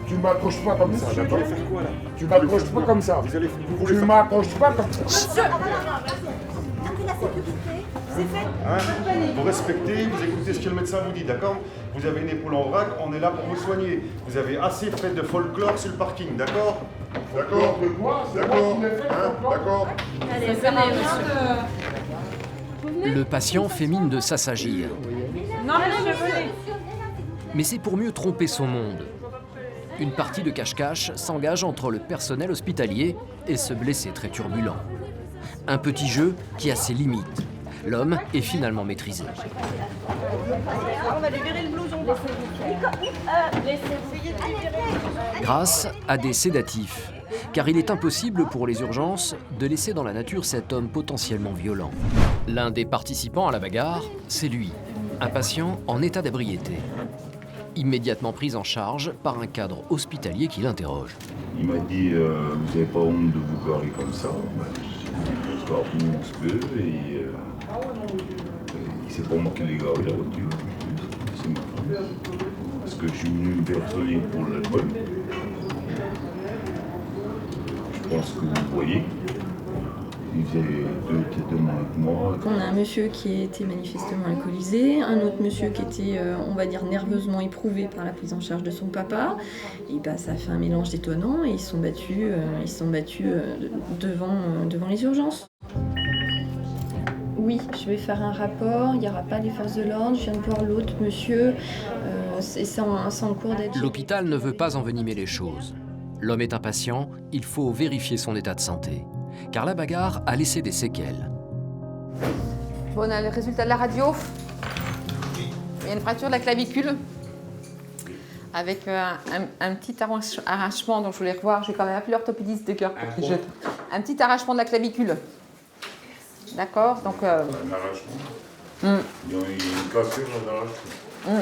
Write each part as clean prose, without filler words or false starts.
Tu m'accroches pas comme ça, Vous d'accord? allez faire quoi là? Tu m'accroches pas comme ça. Vous Tu voulez faire m'accroches pas comme ça. Monsieur, après la sécurité, c'est fait. hein? Vous respectez, vous écoutez ce que le médecin vous dit, d'accord? Vous avez une épaule en vrac, on est là pour vous soigner. Vous avez assez fait de folklore sur le parking, d'accord? D'accord. De quoi? C'est moi qui l'ai fait, Hein? d'accord? D'accord? Allez, venez, monsieur. Le patient fait mine de s'assagir. Non, monsieur, venez. Mais c'est pour mieux tromper son monde. Une partie de cache-cache s'engage entre le personnel hospitalier et ce blessé très turbulent. Un petit jeu qui a ses limites. L'homme est finalement maîtrisé. On va lui virer le blouson. Grâce à des sédatifs. Car il est impossible pour les urgences de laisser dans la nature cet homme potentiellement violent. L'un des participants à la bagarre, c'est lui, un patient en état d'ébriété. Immédiatement pris en charge par un cadre hospitalier qui l'interroge. Il m'a dit vous n'avez pas honte de vous garer comme ça. Gare-nous un petit peu et il s'est pas marqué les garer la voiture. C'est ma femme. Parce que je suis venu me faire soigner pour l'alcool. Je pense que vous voyez. Il faisait 2 têtes de moins que moi. On a un monsieur qui était manifestement alcoolisé, un autre monsieur qui était, on va dire, nerveusement éprouvé par la prise en charge de son papa. Et bah, ça a fait un mélange détonnant et ils se sont battus devant les urgences. Oui, je vais faire un rapport, il n'y aura pas les forces de l'ordre, je viens de voir l'autre monsieur, c'est en cours d'être... L'hôpital ne veut pas envenimer les choses. L'homme est impatient, il faut vérifier son état de santé. Car la bagarre a laissé des séquelles. Bon, on a le résultat de la radio. Il y a une fracture de la clavicule avec un petit arrachement, donc je voulais revoir. J'ai quand même appelé l'orthopédiste de cœur pour qu'il jette. Un petit arrachement de la clavicule. D'accord, donc... Un arrachement. Il y a une cassure dans l'arrachement.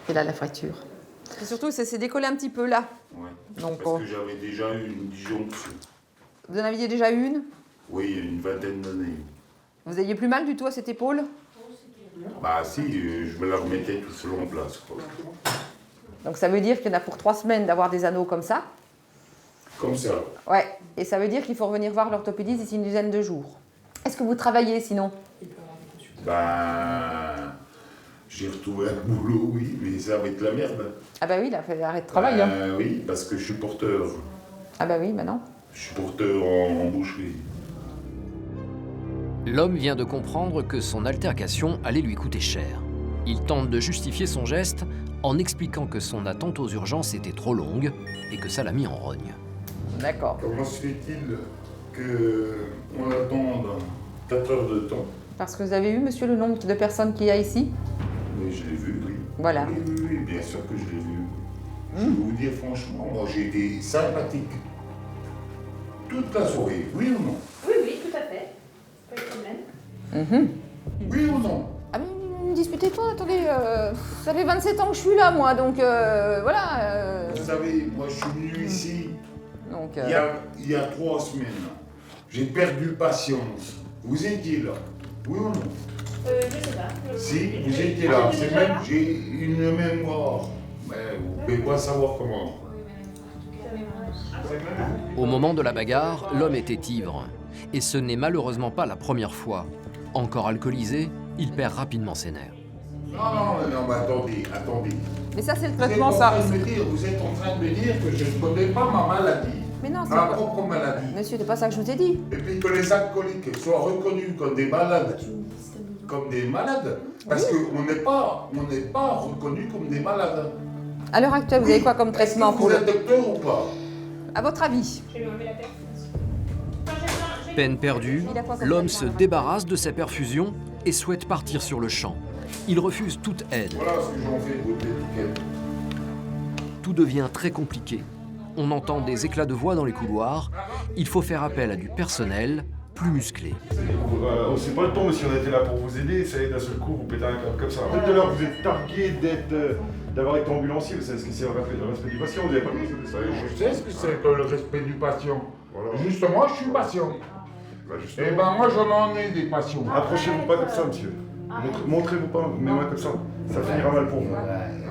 C'est là la fracture. Et surtout, ça s'est décollé un petit peu là. Ouais. Donc, Parce que j'avais déjà eu une disjonction. Vous en aviez déjà eu une? Oui, il y a une vingtaine d'années. Vous aviez plus mal du tout à cette épaule? Bah si, je me la remettais tout seul en place, quoi. Donc ça veut dire qu'il y en a pour 3 semaines d'avoir des anneaux comme ça? Comme ça. Ouais, et ça veut dire qu'il faut revenir voir l'orthopédiste d'ici une dizaine de jours. Est-ce que vous travaillez sinon? Ben... J'ai retrouvé un boulot, oui, mais ça va être la merde. Ah bah oui, il a fait arrêt de travail. Hein. Oui, parce que je suis porteur. Ah bah oui, bah non. Je suis porteur en boucherie. L'homme vient de comprendre que son altercation allait lui coûter cher. Il tente de justifier son geste en expliquant que son attente aux urgences était trop longue et que ça l'a mis en rogne. D'accord. Comment se fait-il qu'on attende 4 heures de temps? Parce que vous avez vu, monsieur, le nombre de personnes qu'il y a ici? Oui, je l'ai vu, oui. Voilà. Oui, bien sûr que je l'ai vu. Je vais vous dire franchement, moi j'ai été sympathique. Toute la soirée, oui ou non? Oui, tout à fait. Pas de problème. Oui ou non? Ah mais ne disputez pas, attendez, ça fait 27 ans que je suis là, moi, donc voilà. Vous savez, moi je suis venu ici Donc, il y a 3 semaines. J'ai perdu patience. Vous étiez là, oui ou non? Je sais pas. Si, vous étiez là. C'est même, j'ai une mémoire. Mais vous pouvez pas savoir comment. Au moment de la bagarre, l'homme était ivre. Et ce n'est malheureusement pas la première fois. Encore alcoolisé, il perd rapidement ses nerfs. Non, mais attendez. mais ça, c'est le Vous êtes traitement, en ça. train de me dire, vous êtes en train de me dire que je ne connais pas ma maladie. Mais non, c'est Ma pas... propre maladie. Monsieur, c'est pas ça que je vous ai dit. Et puis que les alcooliques soient reconnus comme des malades. Comme des malades. Parce qu'on n'est pas reconnus comme des malades. À l'heure actuelle, vous avez quoi comme traitement Est-ce que pour vous le... êtes docteur ou pas? À votre avis? Peine perdue, Il a quoi comme l'homme traitement, se débarrasse de sa perfusion et souhaite partir sur le champ. Il refuse toute aide. Voilà ce que j'en fais de votre étiquette. Tout devient très compliqué. On entend des éclats de voix dans les couloirs. Il faut faire appel à du personnel plus musclé. C'est pas le temps, monsieur, on était là pour vous aider, ça d'un seul coup, vous pétez un câble comme ça. Tout à l'heure, vous êtes targué d'avoir été ambulancier, vous savez ce que c'est le respect du patient, vous n'avez pas compris ça? Je sais ce que c'est que le respect du patient. Voilà. Justement, je suis patient. Bah, justement. Eh ben moi, j'en ai des patients. Approchez-vous pas comme ça, monsieur. Montrez-vous pas mes mains comme ça. Ça finira mal pour vous.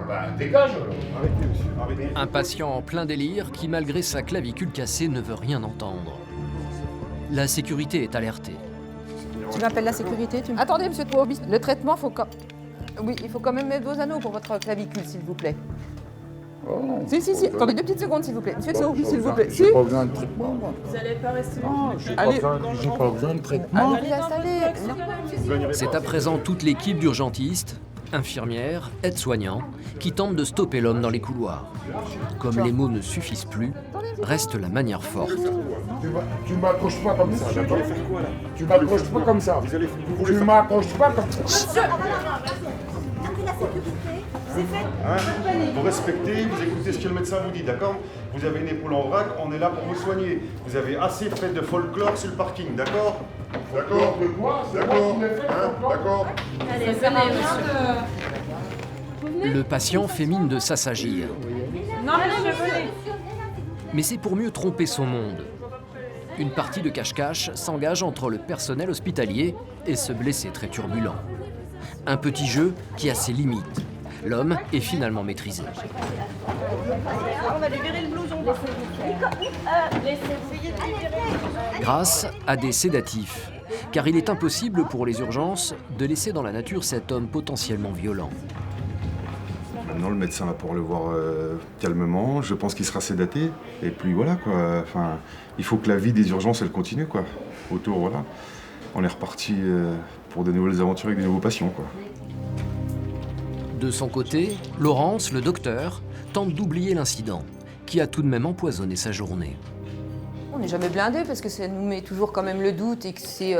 Bah, dégage alors. Arrêtez, monsieur, arrêtez. Un patient en plein délire qui, malgré sa clavicule cassée, ne veut rien entendre. La sécurité est alertée. Tu m'appelles la sécurité Attendez, monsieur Troubis, le traitement, oui, il faut quand même mettre vos anneaux pour votre clavicule, s'il vous plaît. Oh, Si. Attendez 2 petites secondes, s'il vous plaît. Monsieur Tso, s'il vous plaît. J'ai pas besoin de traitement, moi. Vous n'allez pas rester. J'ai Allez. pas besoin de traitement. Allez, installez. Non. C'est à présent toute l'équipe d'urgentistes, infirmières, aides-soignants, qui tentent de stopper l'homme dans les couloirs. Comme les mots ne suffisent plus, reste la manière forte. Tu m'accroches pas comme ça, Vous d'accord? allez faire quoi là? Tu m'accroches pas comme ça. Vous Tu voulez m'accroches pas comme ça. Après la sécurité, c'est fait. Hein? Vous respectez, vous écoutez ce que le médecin vous dit, d'accord? Vous avez une épaule en vrac, on est là pour vous soigner. Vous avez assez fait de folklore sur le parking, d'accord? D'accord, de quoi? C'est moi qui l'ai fait, D'accord? Allez, venez, monsieur. Le patient fait mine de s'assagir. Non, monsieur, venez. Mais c'est pour mieux tromper son monde. Une partie de cache-cache s'engage entre le personnel hospitalier et ce blessé très turbulent. Un petit jeu qui a ses limites. L'homme est finalement maîtrisé. On va lui virer le blouson. Grâce à des sédatifs, car il est impossible pour les urgences de laisser dans la nature cet homme potentiellement violent. Maintenant, le médecin va pouvoir le voir calmement. Je pense qu'il sera sédaté. Et puis voilà, quoi. Enfin, il faut que la vie des urgences, elle continue, quoi. Autour, voilà. On est reparti pour de nouvelles aventures avec des nouveaux patients, quoi. De son côté, Laurence, le docteur, tente d'oublier l'incident, qui a tout de même empoisonné sa journée. On n'est jamais blindé parce que ça nous met toujours quand même le doute et que c'est...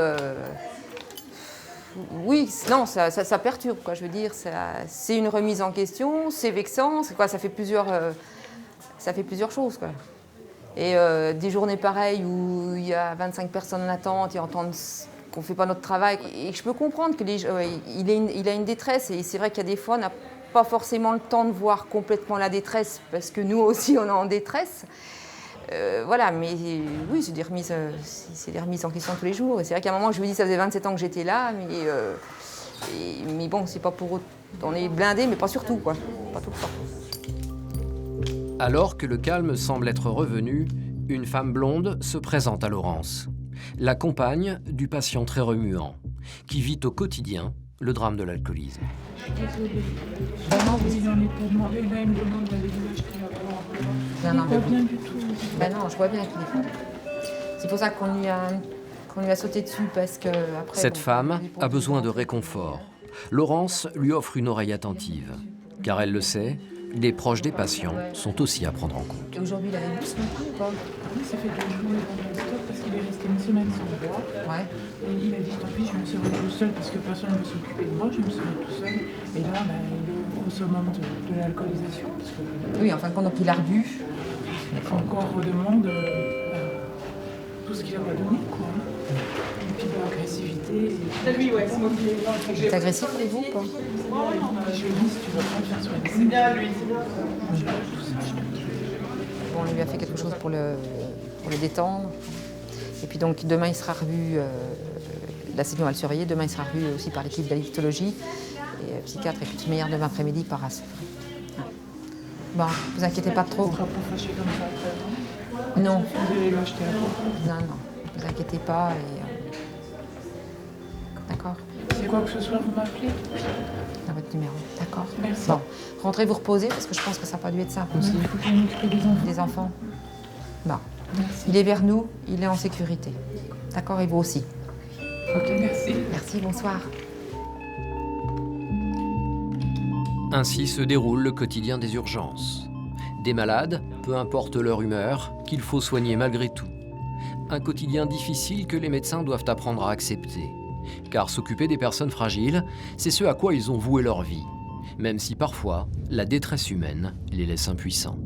Oui, non, ça perturbe, quoi. Je veux dire, c'est une remise en question, c'est vexant, c'est quoi, ça fait plusieurs choses, quoi. Et des journées pareilles où il y a 25 personnes en attente et entendent qu'on ne fait pas notre travail. Et je peux comprendre qu'il a une détresse et c'est vrai qu'il y a des fois, on n'a pas forcément le temps de voir complètement la détresse parce que nous aussi, on est en détresse. Voilà, mais oui, c'est des remises en question tous les jours. Et c'est vrai qu'à un moment, je me dis, ça faisait 27 ans que j'étais là, mais bon, c'est pas pour autant. On est blindés, mais pas surtout, quoi. Pas tout le temps. Alors que le calme semble être revenu, une femme blonde se présente à Laurence, la compagne du patient très remuant, qui vit au quotidien le drame de l'alcoolisme. Non, pas bien du tout. Ben non, je vois bien qu'il est pas. C'est pour ça qu'on lui a sauté dessus parce que après. Cette femme a besoin de réconfort. Laurence lui offre une oreille attentive, car elle le sait, les proches des patients sont aussi à prendre en compte. Et aujourd'hui, il avait bu ce matin ou pas? Oui, ça fait 2 jours dans le stop parce qu'il est resté une semaine sans boire. Ouais. Et il a dit tant pis, je me serai tout seul parce que personne ne veut s'occuper de moi, je me serai tout seul. Et là, il est au summum de l'alcoolisation. Oui, en fin de compte, donc il a rebu. Encore redemande tout ce qu'il a donné, quoi. Et puis de l'agressivité. Lui, ouais, c'est moi qui l'ai. C'est agressif, les vous, quoi? Je lui dis, si tu veux pas me faire soigner. C'est bien, lui, c'est bien. Bon, on lui a fait quelque chose pour le détendre. Et puis donc, demain, il sera revu. La session, on va le surveiller. Demain, il sera revu aussi par l'équipe d'addictologie et psychiatre. Et puis, de meilleur demain après-midi par AS. Bon, vous inquiétez pas trop. On sera pas fâché comme ça après, non? Non. Vous allez l'acheter à quoi? Non, vous inquiétez pas. D'accord. C'est quoi que ce soit, vous m'appelez? Dans votre numéro, d'accord? Merci. Bon, rentrez vous reposer parce que je pense que ça n'a pas dû être simple aussi. Il faut que je m'occupe des enfants. Des enfants. Bon. Merci. Il est vers nous, il est en sécurité. D'accord, et vous aussi. Ok, merci. Merci, bonsoir. Ainsi se déroule le quotidien des urgences. Des malades, peu importe leur humeur, qu'il faut soigner malgré tout. Un quotidien difficile que les médecins doivent apprendre à accepter. Car s'occuper des personnes fragiles, c'est ce à quoi ils ont voué leur vie. Même si parfois, la détresse humaine les laisse impuissants.